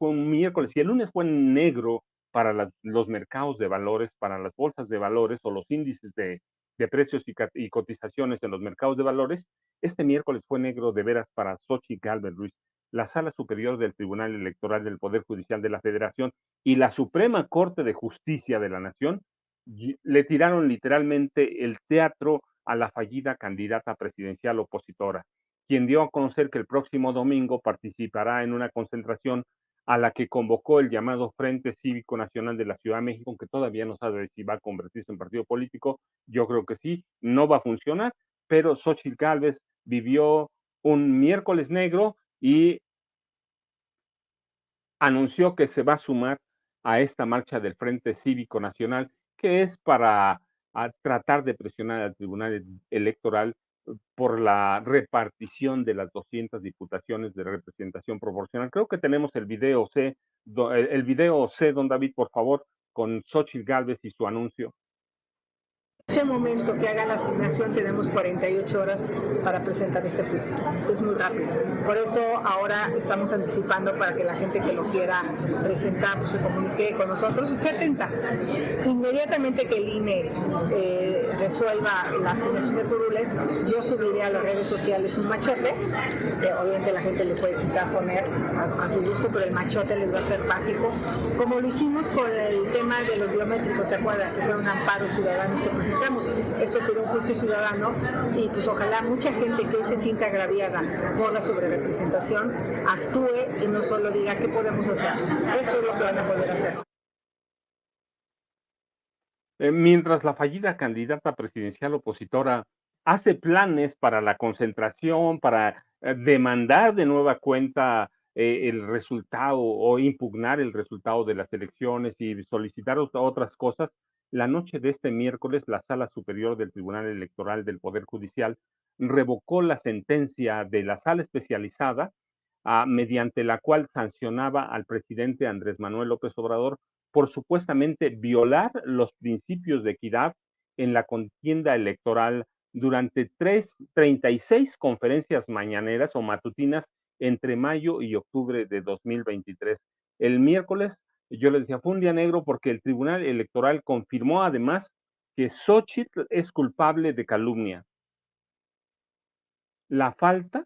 fue un miércoles y el lunes fue negro para los mercados de valores, para las bolsas de valores o los índices de precios y cotizaciones en los mercados de valores. Este miércoles fue negro de veras para Xochitl Gálvez Ruiz. La Sala Superior del Tribunal Electoral del Poder Judicial de la Federación y la Suprema Corte de Justicia de la Nación le tiraron literalmente el teatro a la fallida candidata presidencial opositora, quien dio a conocer que el próximo domingo participará en una concentración a la que convocó el llamado Frente Cívico Nacional de la Ciudad de México, aunque todavía no sabe si va a convertirse en partido político. Yo creo que sí, no va a funcionar, pero Xochitl Gálvez vivió un miércoles negro y anunció que se va a sumar a esta marcha del Frente Cívico Nacional, que es para tratar de presionar al Tribunal Electoral por la repartición de las 200 diputaciones de representación proporcional. Creo que tenemos el video C, don David, por favor, con Xochitl Gálvez y su anuncio. Ese momento que haga la asignación tenemos 48 horas para presentar este juicio. Esto es muy rápido. Por eso ahora estamos anticipando para que la gente que lo quiera presentar pues, se comunique con nosotros y se atenta. Inmediatamente que el INE resuelva la asignación de curules, yo subiré a las redes sociales un machote. Obviamente la gente le puede quitar, poner a su gusto, pero el machote les va a ser básico. Como lo hicimos con el tema de los biométricos, ¿se acuerdan? Que fue un amparo ciudadano que presentamos. Esto será un juicio ciudadano y pues ojalá mucha gente que hoy se sienta agraviada por la sobrerepresentación actúe y no solo diga qué podemos hacer. Eso es lo que van a poder hacer. Mientras la fallida candidata presidencial opositora hace planes para la concentración, para demandar de nueva cuenta el resultado o impugnar el resultado de las elecciones y solicitar otras cosas, la noche de este miércoles la Sala Superior del Tribunal Electoral del Poder Judicial revocó la sentencia de la sala especializada mediante la cual sancionaba al presidente Andrés Manuel López Obrador por supuestamente violar los principios de equidad en la contienda electoral durante 36 conferencias mañaneras o matutinas entre mayo y octubre de 2023. El miércoles, yo les decía, fue un día negro porque el Tribunal Electoral confirmó además que Xochitl es culpable de calumnia. La falta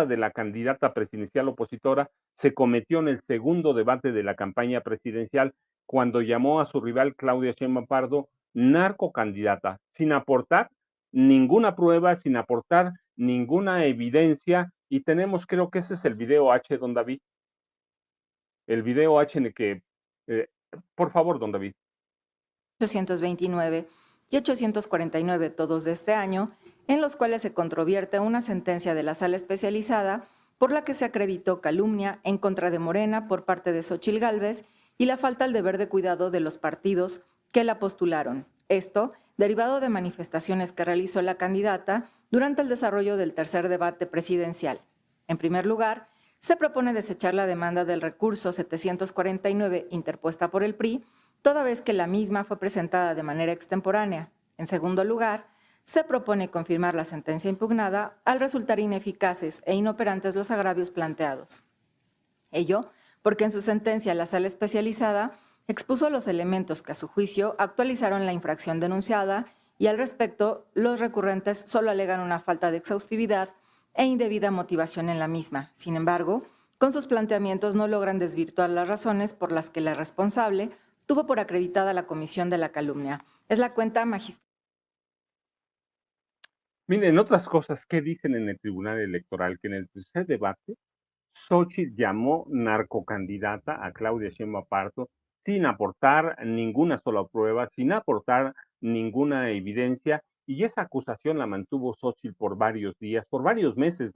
de la candidata presidencial opositora se cometió en el segundo debate de la campaña presidencial cuando llamó a su rival Claudia Sheinbaum Pardo narcocandidata, sin aportar ninguna prueba, sin aportar ninguna evidencia. Y tenemos, creo que ese es el video H, don David. El video H en el que, por favor, don David. 829 y 849, todos de este año, en los cuales se controvierte una sentencia de la sala especializada por la que se acreditó calumnia en contra de Morena por parte de Xochitl Gálvez y la falta al deber de cuidado de los partidos que la postularon. Esto derivado de manifestaciones que realizó la candidata durante el desarrollo del tercer debate presidencial. En primer lugar, se propone desechar la demanda del recurso 749 interpuesta por el PRI, toda vez que la misma fue presentada de manera extemporánea. En segundo lugar, se propone confirmar la sentencia impugnada al resultar ineficaces e inoperantes los agravios planteados. Ello porque en su sentencia la sala especializada expuso los elementos que a su juicio actualizaron la infracción denunciada y al respecto los recurrentes solo alegan una falta de exhaustividad e indebida motivación en la misma. Sin embargo, con sus planteamientos no logran desvirtuar las razones por las que la responsable tuvo por acreditada la comisión de la calumnia. Es la cuenta magistral. Miren, otras cosas, ¿qué dicen en el Tribunal Electoral? Que en el tercer debate, Xochitl llamó narcocandidata a Claudia Sheinbaum Pardo sin aportar ninguna sola prueba, sin aportar ninguna evidencia, y esa acusación la mantuvo Xochitl por varios días, por varios meses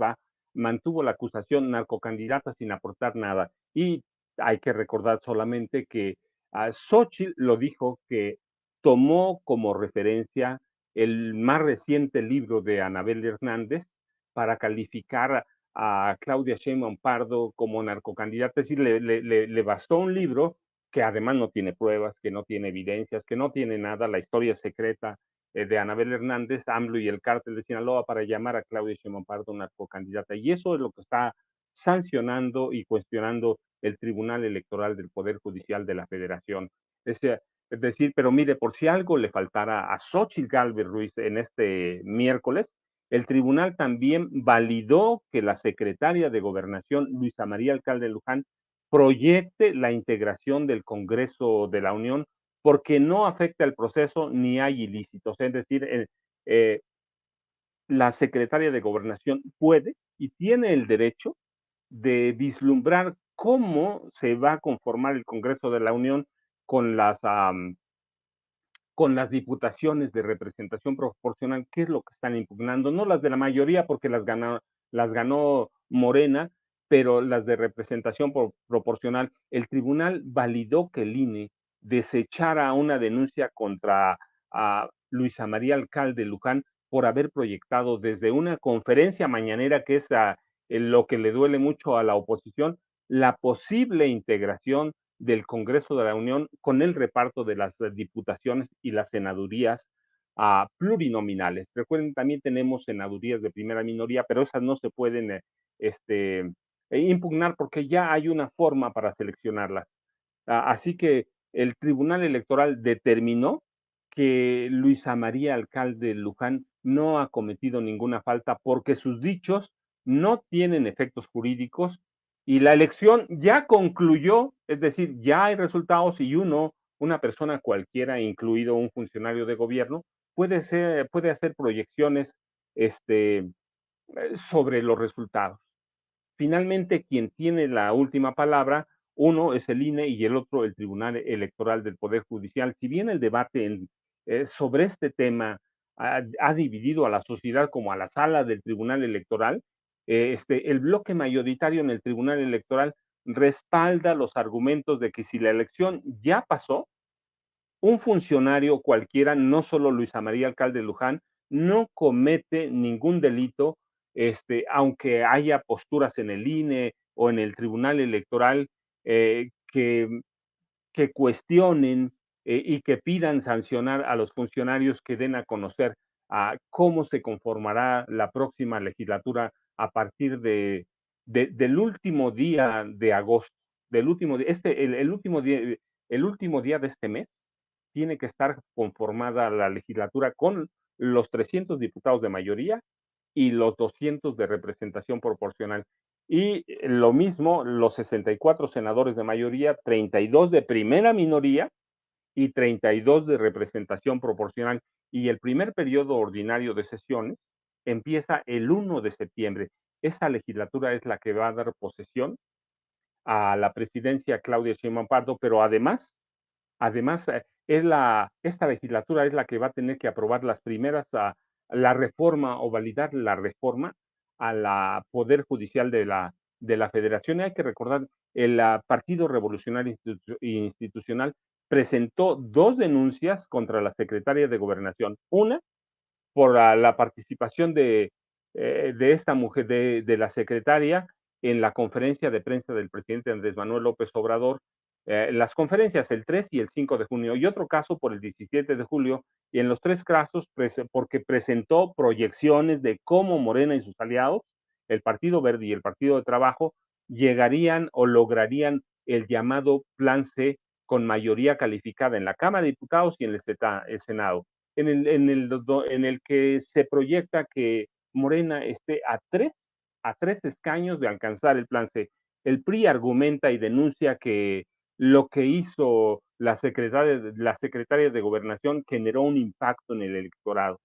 mantuvo la acusación narcocandidata sin aportar nada. Y hay que recordar solamente que Xochitl lo dijo que tomó como referencia el más reciente libro de Anabel Hernández para calificar a Claudia Sheinbaum Pardo como narcocandidata, es decir, le bastó un libro que además no tiene pruebas, que no tiene evidencias, que no tiene nada, la historia secreta de Anabel Hernández, AMLO y el cártel de Sinaloa para llamar a Claudia Sheinbaum Pardo narcocandidata. Y eso es lo que está sancionando y cuestionando el Tribunal Electoral del Poder Judicial de la Federación. Es decir, pero mire, por si algo le faltara a Xóchitl Gálvez Ruiz en este miércoles, el tribunal también validó que la secretaria de Gobernación, Luisa María Alcalde Luján, proyecte la integración del Congreso de la Unión porque no afecta el proceso ni hay ilícitos. Es decir, la secretaria de Gobernación puede y tiene el derecho de vislumbrar cómo se va a conformar el Congreso de la Unión con con las diputaciones de representación proporcional, ¿qué es lo que están impugnando? No las de la mayoría porque las ganó Morena, pero las de representación proporcional. El tribunal validó que el INE desechara una denuncia contra Luisa María Alcalde Luján por haber proyectado desde una conferencia mañanera, que es lo que le duele mucho a la oposición, la posible integración del Congreso de la Unión con el reparto de las diputaciones y las senadurías plurinominales. Recuerden, también tenemos senadurías de primera minoría, pero esas no se pueden impugnar porque ya hay una forma para seleccionarlas. Así que el Tribunal Electoral determinó que Luisa María Alcalde Luján no ha cometido ninguna falta porque sus dichos no tienen efectos jurídicos y la elección ya concluyó, es decir, ya hay resultados y una persona cualquiera, incluido un funcionario de gobierno, puede hacer proyecciones sobre los resultados. Finalmente, quien tiene la última palabra, uno es el INE y el otro el Tribunal Electoral del Poder Judicial. Si bien el debate sobre este tema ha dividido a la sociedad como a la sala del Tribunal Electoral, el bloque mayoritario en el Tribunal Electoral respalda los argumentos de que si la elección ya pasó, un funcionario cualquiera, no solo Luisa María Alcalde Luján, no comete ningún delito, aunque haya posturas en el INE o en el Tribunal Electoral que cuestionen y que pidan sancionar a los funcionarios que den a conocer cómo se conformará la próxima legislatura a partir del último día de agosto, del último, el último día de este mes, tiene que estar conformada la legislatura con los 300 diputados de mayoría y los 200 de representación proporcional. Y lo mismo, los 64 senadores de mayoría, 32 de primera minoría y 32 de representación proporcional. Y el primer periodo ordinario de sesiones empieza el 1 de septiembre. Esa legislatura es la que va a dar posesión a la presidencia Claudia Sheinbaum Pardo, pero además esta legislatura es la que va a tener que aprobar la reforma o validar la reforma a la Poder Judicial de la Federación. Y hay que recordar, el Partido Revolucionario Institucional presentó dos denuncias contra la secretaria de Gobernación. Una, por la participación de esta mujer, de la secretaria, en la conferencia de prensa del presidente Andrés Manuel López Obrador, las conferencias el 3 y el 5 de junio, y otro caso por el 17 de julio, y en los tres casos porque presentó proyecciones de cómo Morena y sus aliados, el Partido Verde y el Partido de Trabajo, llegarían o lograrían el llamado Plan C con mayoría calificada en la Cámara de Diputados y en el Senado, en el que se proyecta que Morena esté a tres escaños de alcanzar el Plan C. El PRI argumenta y denuncia que lo que hizo la secretaria de Gobernación generó un impacto en el electorado.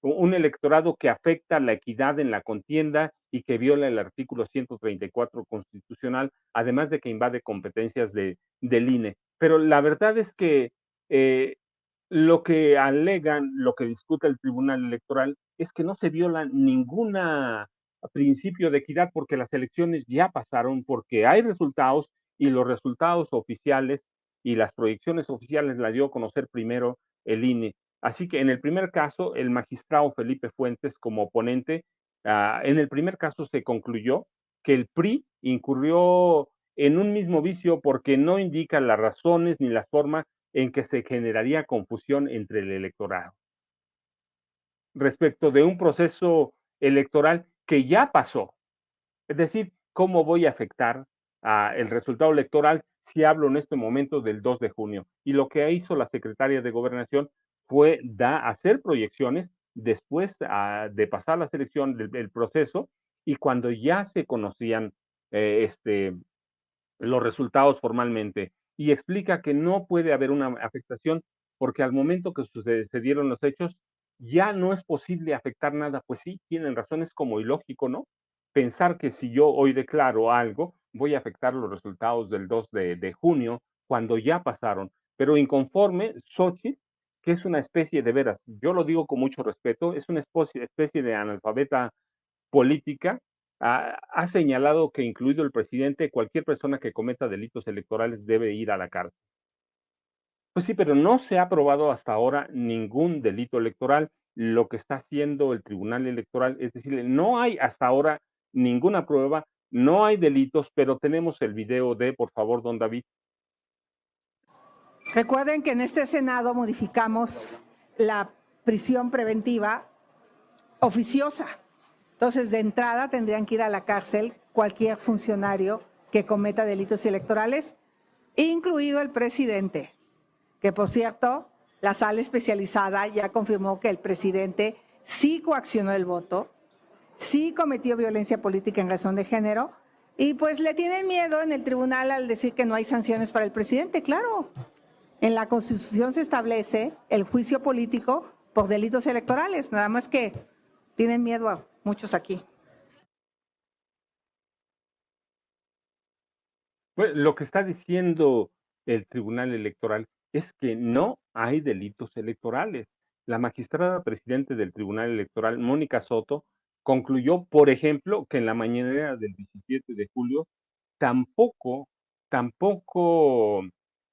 Un electorado que afecta la equidad en la contienda y que viola el artículo 134 constitucional, además de que invade competencias del INE. Pero la verdad es que lo que alegan, lo que discute el Tribunal Electoral es que no se viola ningún principio de equidad porque las elecciones ya pasaron, porque hay resultados y los resultados oficiales y las proyecciones oficiales las dio a conocer primero el INE. Así que en el primer caso, el magistrado Felipe Fuentes como oponente, en el primer caso se concluyó que el PRI incurrió en un mismo vicio porque no indica las razones ni la forma en que se generaría confusión entre el electorado respecto de un proceso electoral que ya pasó. Es decir, ¿cómo voy a afectar el resultado electoral si hablo en este momento del 2 de junio? Y lo que hizo la secretaria de Gobernación fue hacer proyecciones después de pasar la selección del proceso y cuando ya se conocían los resultados formalmente y explica que no puede haber una afectación porque al momento que sucedieron los hechos ya no es posible afectar nada. Pues sí, tienen razón, es como ilógico, ¿no? Pensar que si yo hoy declaro algo, voy a afectar los resultados del 2 de junio cuando ya pasaron. Pero inconforme, Xochitl, que es una especie de veras, yo lo digo con mucho respeto, es una especie de analfabeta política, ha señalado que incluido el presidente, cualquier persona que cometa delitos electorales debe ir a la cárcel. Pues sí, pero no se ha aprobado hasta ahora ningún delito electoral. Lo que está haciendo el Tribunal Electoral es decirle, no hay hasta ahora ninguna prueba, no hay delitos, pero tenemos el video de, por favor, don David. Recuerden que en este Senado modificamos la prisión preventiva oficiosa. Entonces, de entrada tendrían que ir a la cárcel cualquier funcionario que cometa delitos electorales, incluido el presidente, que por cierto, la sala especializada ya confirmó que el presidente sí coaccionó el voto, sí cometió violencia política en razón de género, y pues le tienen miedo en el tribunal al decir que no hay sanciones para el presidente. Claro, en la Constitución se establece el juicio político por delitos electorales, nada más que tienen miedo a muchos aquí. Pues, lo que está diciendo el Tribunal Electoral es que no hay delitos electorales. La magistrada presidente del Tribunal Electoral, Mónica Soto, concluyó, por ejemplo, que en la mañanera del 17 de julio tampoco, tampoco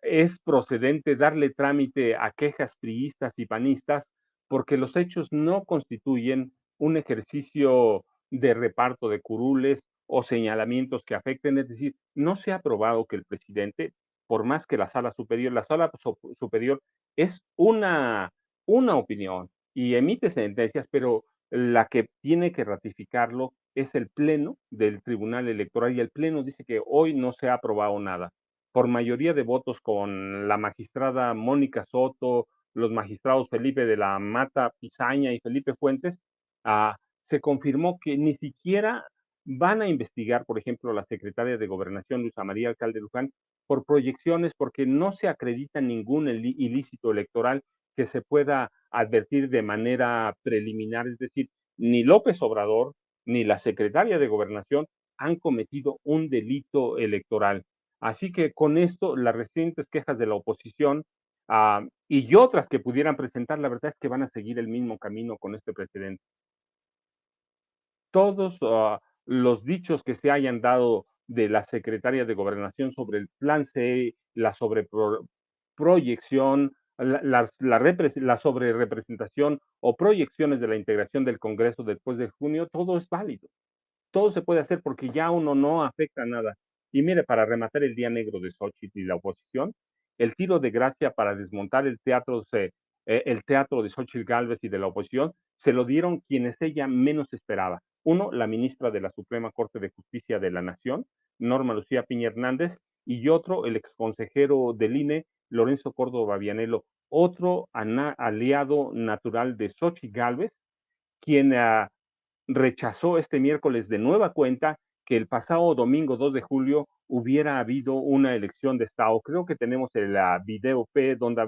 es procedente darle trámite a quejas priistas y panistas, porque los hechos no constituyen un ejercicio de reparto de curules o señalamientos que afecten, es decir, no se ha probado que el presidente, por más que la sala superior es una opinión y emite sentencias, pero la que tiene que ratificarlo es el Pleno del Tribunal Electoral y el Pleno dice que hoy no se ha aprobado nada. Por mayoría de votos con la magistrada Mónica Soto, los magistrados Felipe de la Mata Pizaña y Felipe Fuentes, se confirmó que ni siquiera van a investigar, por ejemplo, la secretaria de Gobernación, Luisa María Alcalde Luján, por proyecciones, porque no se acredita ningún ilícito electoral que se pueda advertir de manera preliminar, es decir, ni López Obrador ni la secretaria de Gobernación han cometido un delito electoral. Así que con esto, las recientes quejas de la oposición y otras que pudieran presentar, la verdad es que van a seguir el mismo camino con este precedente. Todos los dichos que se hayan dado de la secretaria de Gobernación sobre el plan C, la sobreproyección, la sobrerepresentación o proyecciones de la integración del Congreso después de junio, todo es válido. Todo se puede hacer porque ya uno no afecta nada. Y mire, para rematar el día negro de Xochitl y la oposición, el tiro de gracia para desmontar el teatro de Xochitl Gálvez y de la oposición se lo dieron quienes ella menos esperaba. Uno, la ministra de la Suprema Corte de Justicia de la Nación, Norma Lucía Piña Hernández, y otro, el exconsejero del INE, Lorenzo Córdoba Vianello, otro aliado natural de Xochitl Gálvez, quien rechazó este miércoles de nueva cuenta que el pasado domingo 2 de julio hubiera habido una elección de Estado. Creo que tenemos el video P donde